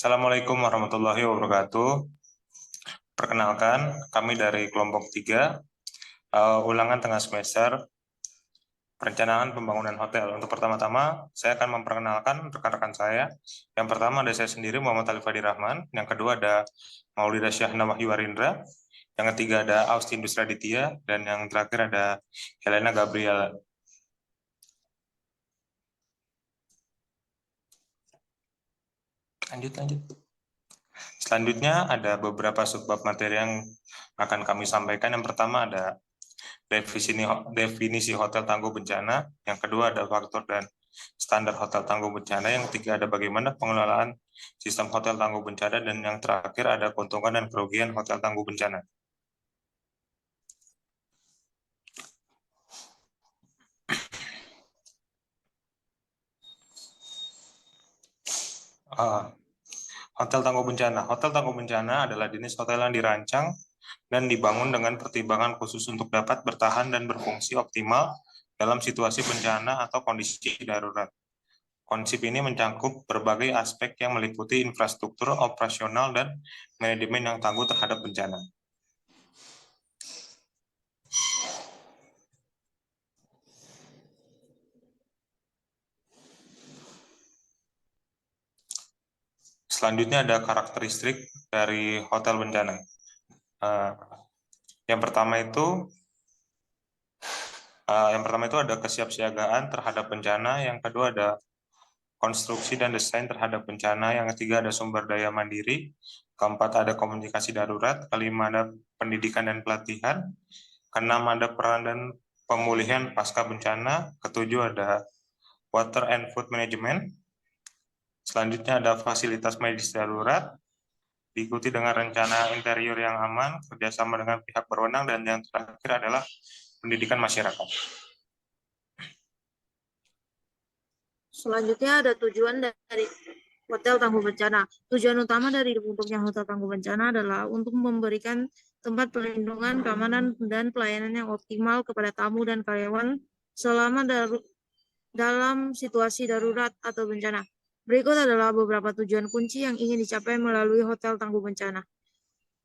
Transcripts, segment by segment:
Assalamualaikum warahmatullahi wabarakatuh. Perkenalkan, kami dari kelompok 3, ulangan tengah semester, perencanaan pembangunan hotel. Untuk pertama-tama, saya akan memperkenalkan rekan-rekan saya. Yang pertama ada saya sendiri, Muhammad Alifadi Rahman. Yang kedua ada Maulida Syahna Wahyuwarindra. Yang ketiga ada Austin Dusraditya. Dan yang terakhir ada Helena Gabriela. Lanjut. Selanjutnya ada beberapa subbab materi yang akan kami sampaikan. Yang pertama ada definisi hotel tangguh bencana, yang kedua ada faktor dan standar hotel tangguh bencana, yang ketiga ada bagaimana pengelolaan sistem hotel tangguh bencana, dan yang terakhir ada keuntungan dan kerugian hotel tangguh bencana. Hotel tangguh bencana. Hotel tangguh bencana adalah jenis hotel yang dirancang dan dibangun dengan pertimbangan khusus untuk dapat bertahan dan berfungsi optimal dalam situasi bencana atau kondisi darurat. Konsep ini mencakup berbagai aspek yang meliputi infrastruktur, operasional, dan manajemen yang tangguh terhadap bencana. Selanjutnya ada karakteristik dari hotel bencana. Yang pertama itu ada kesiapsiagaan terhadap bencana, yang kedua ada konstruksi dan desain terhadap bencana, yang ketiga ada sumber daya mandiri, keempat ada komunikasi darurat, kelima ada pendidikan dan pelatihan, keenam ada peran dan pemulihan pasca bencana, ketujuh ada water and food management, selanjutnya ada fasilitas medis darurat, diikuti dengan rencana interior yang aman, kerjasama dengan pihak berwenang, dan yang terakhir adalah pendidikan masyarakat. Selanjutnya ada tujuan dari hotel tangguh bencana. Tujuan utama dari dibentuknya hotel tangguh bencana adalah untuk memberikan tempat perlindungan, keamanan, dan pelayanan yang optimal kepada tamu dan karyawan selama dalam situasi darurat atau bencana. Berikut adalah beberapa tujuan kunci yang ingin dicapai melalui hotel tangguh bencana.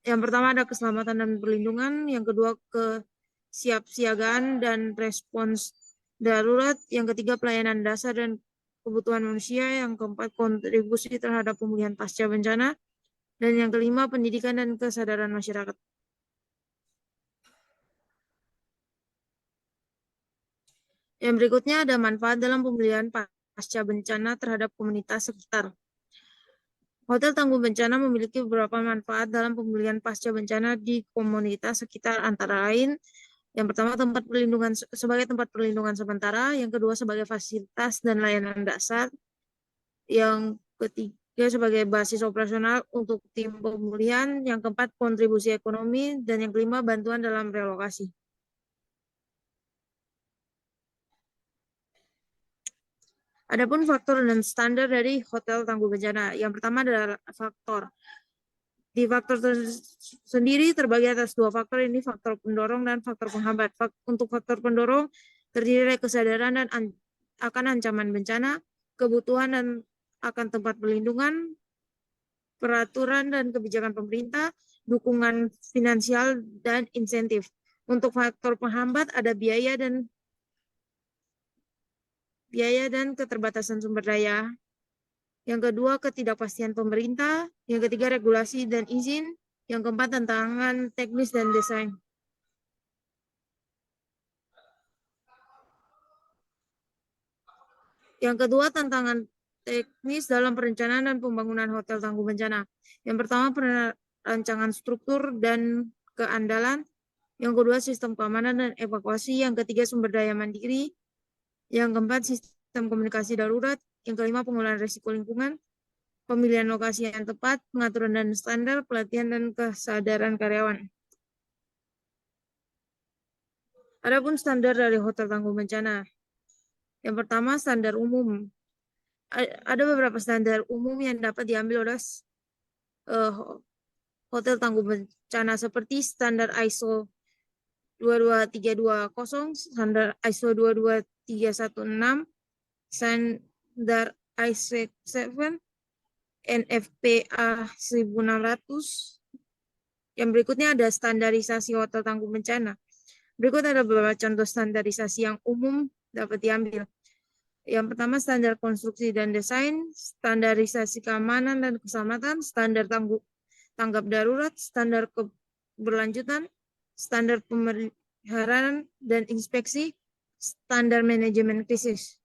Yang pertama ada keselamatan dan perlindungan, yang kedua kesiapsiagaan dan respons darurat, yang ketiga pelayanan dasar dan kebutuhan manusia, yang keempat kontribusi terhadap pemulihan pasca bencana, dan yang kelima pendidikan dan kesadaran masyarakat. Yang berikutnya ada manfaat dalam pemulihan pasca bencana terhadap komunitas sekitar. Hotel tangguh bencana memiliki beberapa manfaat dalam pemulihan pasca bencana di komunitas sekitar, antara lain yang pertama sebagai tempat perlindungan sementara, yang kedua sebagai fasilitas dan layanan dasar, yang ketiga sebagai basis operasional untuk tim pemulihan, yang keempat kontribusi ekonomi, dan yang kelima bantuan dalam relokasi. Adapun faktor dan standar dari hotel tangguh bencana. Yang pertama adalah faktor. Di faktor sendiri terbagi atas dua faktor, ini faktor pendorong dan faktor penghambat. Untuk faktor pendorong terdiri dari kesadaran dan akan ancaman bencana, kebutuhan dan akan tempat perlindungan, peraturan dan kebijakan pemerintah, dukungan finansial dan insentif. Untuk faktor penghambat ada biaya dan keterbatasan sumber daya. Yang kedua, ketidakpastian pemerintah. Yang ketiga, regulasi dan izin. Yang keempat, tantangan teknis dan desain. Yang kedua, tantangan teknis dalam perencanaan dan pembangunan hotel tangguh bencana. Yang pertama, perancangan struktur dan keandalan. Yang kedua, sistem keamanan dan evakuasi. Yang ketiga, sumber daya mandiri. Yang keempat, sistem komunikasi darurat. Yang kelima, pengolahan risiko lingkungan. Pemilihan lokasi yang tepat, pengaturan dan standar, pelatihan dan kesadaran karyawan. Adapun standar dari hotel tangguh bencana. Yang pertama, standar umum. Ada beberapa standar umum yang dapat diambil oleh hotel tangguh bencana, seperti standar ISO 22320, standar ISO 22316, standar ISO 7, NFPA 1600. Yang berikutnya ada standarisasi hotel tangguh bencana. Berikut ada beberapa contoh standarisasi yang umum dapat diambil. Yang pertama, standar konstruksi dan desain, standarisasi keamanan dan keselamatan, standar tanggap darurat, standar keberlanjutan, standar pemeliharaan dan inspeksi, standar manajemen krisis.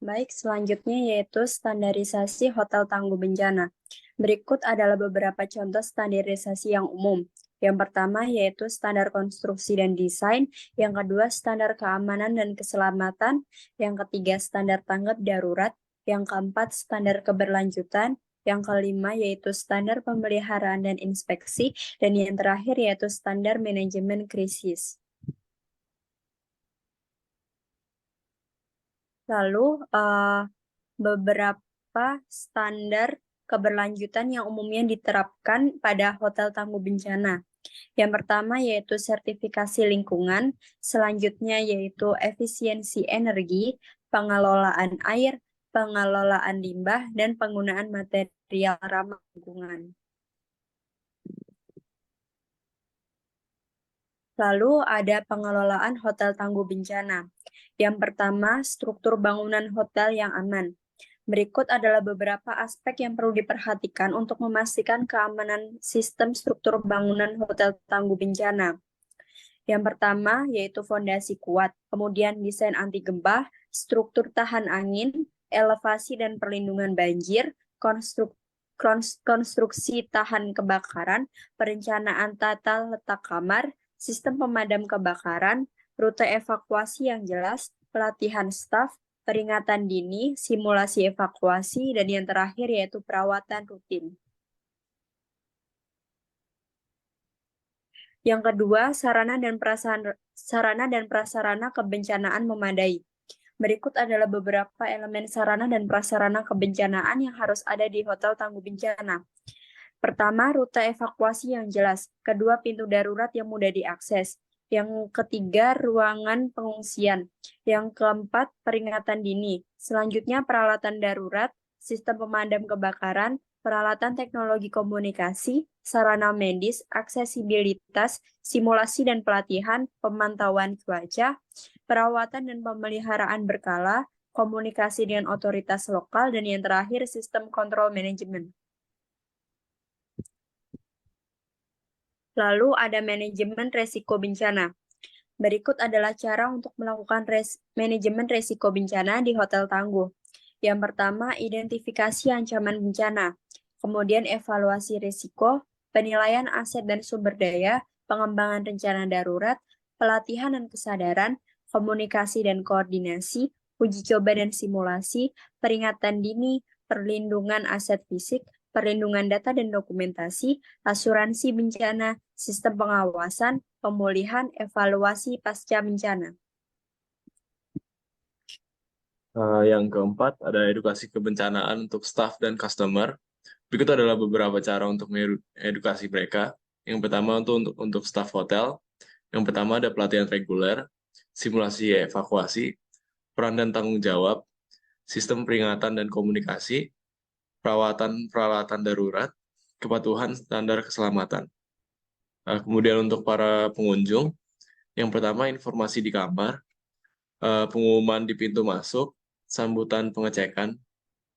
Baik, selanjutnya yaitu standarisasi hotel tangguh bencana. Berikut adalah beberapa contoh standarisasi yang umum. Yang pertama yaitu standar konstruksi dan desain, yang kedua standar keamanan dan keselamatan, yang ketiga standar tanggap darurat, yang keempat standar keberlanjutan, yang kelima yaitu standar pemeliharaan dan inspeksi, dan yang terakhir yaitu standar manajemen krisis. Lalu beberapa standar keberlanjutan yang umumnya diterapkan pada hotel tangguh bencana. Yang pertama yaitu sertifikasi lingkungan, selanjutnya yaitu efisiensi energi, pengelolaan air, pengelolaan limbah, dan penggunaan material ramah lingkungan. Lalu ada pengelolaan hotel tangguh bencana. Yang pertama, struktur bangunan hotel yang aman. Berikut adalah beberapa aspek yang perlu diperhatikan untuk memastikan keamanan sistem struktur bangunan hotel tangguh bencana. Yang pertama yaitu fondasi kuat, kemudian desain anti gempa, struktur tahan angin, elevasi dan perlindungan banjir, konstruksi tahan kebakaran, perencanaan tata letak kamar, sistem pemadam kebakaran, rute evakuasi yang jelas, pelatihan staf, peringatan dini, simulasi evakuasi, dan yang terakhir yaitu perawatan rutin. Yang kedua, sarana dan prasarana kebencanaan memadai. Berikut adalah beberapa elemen sarana dan prasarana kebencanaan yang harus ada di hotel tangguh bencana. Pertama, rute evakuasi yang jelas. Kedua, pintu darurat yang mudah diakses. Yang ketiga, ruangan pengungsian. Yang keempat, peringatan dini. Selanjutnya, peralatan darurat, sistem pemadam kebakaran, peralatan teknologi komunikasi, sarana medis, aksesibilitas, simulasi dan pelatihan, pemantauan cuaca, perawatan dan pemeliharaan berkala, komunikasi dengan otoritas lokal, dan yang terakhir, sistem kontrol manajemen. Lalu ada manajemen resiko bencana. Berikut adalah cara untuk melakukan manajemen resiko bencana di hotel tangguh. Yang pertama, identifikasi ancaman bencana. Kemudian evaluasi risiko, penilaian aset dan sumber daya, pengembangan rencana darurat, pelatihan dan kesadaran, komunikasi dan koordinasi, uji coba dan simulasi, peringatan dini, perlindungan aset fisik, perlindungan data dan dokumentasi, asuransi bencana, sistem pengawasan, pemulihan, evaluasi pasca bencana. Yang keempat, ada edukasi kebencanaan untuk staff dan customer. Berikut adalah beberapa cara untuk mengedukasi mereka. Yang pertama untuk staff hotel. Yang pertama ada pelatihan reguler, simulasi evakuasi, peran dan tanggung jawab, sistem peringatan dan komunikasi, peralatan darurat, kepatuhan standar keselamatan. Kemudian untuk para pengunjung, yang pertama informasi di kamar, pengumuman di pintu masuk, sambutan pengecekan,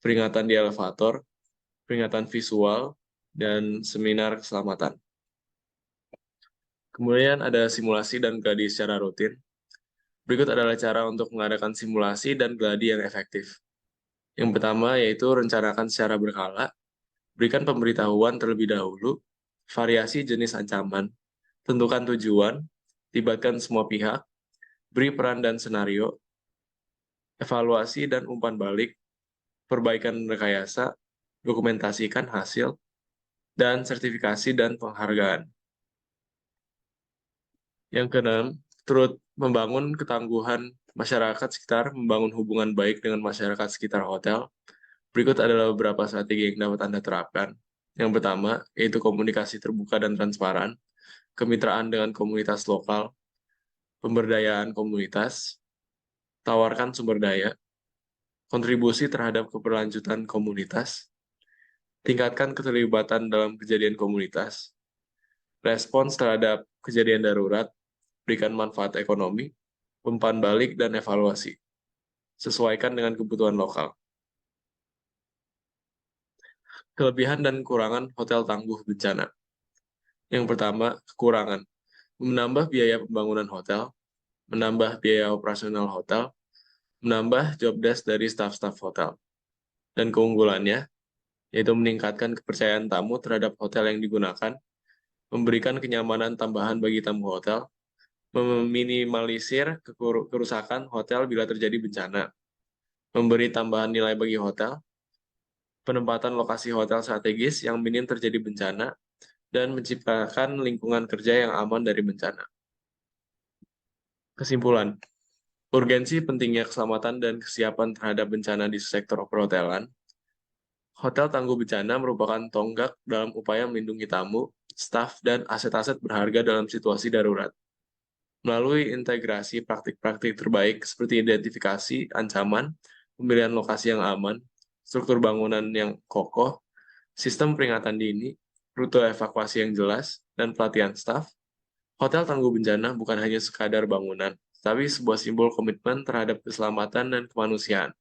peringatan di elevator, peringatan visual, dan seminar keselamatan. Kemudian ada simulasi dan gladi secara rutin. Berikut adalah cara untuk mengadakan simulasi dan gladi yang efektif. Yang pertama yaitu rencanakan secara berkala, berikan pemberitahuan terlebih dahulu, variasi jenis ancaman, tentukan tujuan, libatkan semua pihak, beri peran dan senario, evaluasi dan umpan balik, perbaikan rekayasa, dokumentasikan hasil, dan sertifikasi dan penghargaan. Yang keenam, turut membangun ketangguhan masyarakat sekitar, membangun hubungan baik dengan masyarakat sekitar hotel. Berikut adalah beberapa strategi yang dapat Anda terapkan. Yang pertama, yaitu komunikasi terbuka dan transparan, kemitraan dengan komunitas lokal, pemberdayaan komunitas, tawarkan sumber daya, kontribusi terhadap keberlanjutan komunitas, tingkatkan keterlibatan dalam kejadian komunitas, respons terhadap kejadian darurat, berikan manfaat ekonomi, umpan balik, dan evaluasi. Sesuaikan dengan kebutuhan lokal. Kelebihan dan kekurangan hotel tangguh bencana. Yang pertama, kekurangan. Menambah biaya pembangunan hotel, menambah biaya operasional hotel, menambah job desk dari staf-staf hotel. Dan keunggulannya, yaitu meningkatkan kepercayaan tamu terhadap hotel yang digunakan, memberikan kenyamanan tambahan bagi tamu hotel, meminimalisir kerusakan hotel bila terjadi bencana, memberi tambahan nilai bagi hotel, penempatan lokasi hotel strategis yang minim terjadi bencana, dan menciptakan lingkungan kerja yang aman dari bencana. Kesimpulan, urgensi pentingnya keselamatan dan kesiapan terhadap bencana di sektor perhotelan. Hotel tangguh bencana merupakan tonggak dalam upaya melindungi tamu, staf, dan aset-aset berharga dalam situasi darurat. Melalui integrasi praktik-praktik terbaik seperti identifikasi ancaman, pemilihan lokasi yang aman, struktur bangunan yang kokoh, sistem peringatan dini, rute evakuasi yang jelas, dan pelatihan staf, hotel tangguh bencana bukan hanya sekadar bangunan, tapi sebuah simbol komitmen terhadap keselamatan dan kemanusiaan.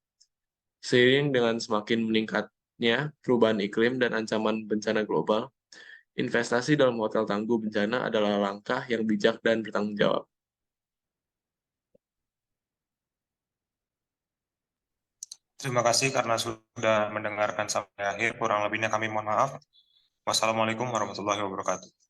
Seiring dengan semakin meningkatnya perubahan iklim dan ancaman bencana global, investasi dalam hotel tangguh bencana adalah langkah yang bijak dan bertanggung jawab. Terima kasih karena sudah mendengarkan sampai akhir. Kurang lebihnya kami mohon maaf. Wassalamualaikum warahmatullahi wabarakatuh.